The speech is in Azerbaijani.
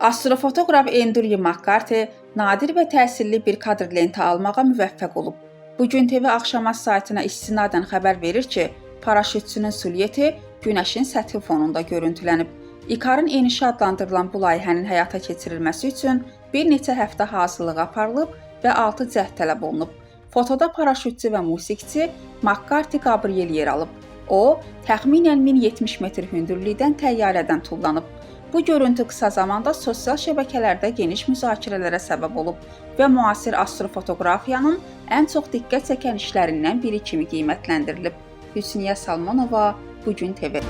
Astrofotoqraf Andrew McCarthy nadir və təsirli bir kadr lenti almağa müvəffəq olub. Bugün TV Axşamaz saytına istinadən xəbər verir ki, paraşütçünün silueti Günəşin səthi fonunda görüntülənib. İKAR-ın enişi adlandırılan bu layihənin həyata keçirilməsi üçün bir neçə həftə hazırlıq aparılıb və 6 cəhd tələb olunub. Fotoda paraşütçü və musiqiçi McCarthy Gabriel yer alıb. O, təxminən 1070 metr hündürlükdən təyyarədən tullanıb. Bu görüntü qısa zamanda sosial şəbəkələrdə geniş müzakirələrə səbəb olub və müasir astrofotoqrafiyanın ən çox diqqət çəkən işlərindən biri kimi qiymətləndirilib. Hüsniyyə Salmanova, Bugün TV.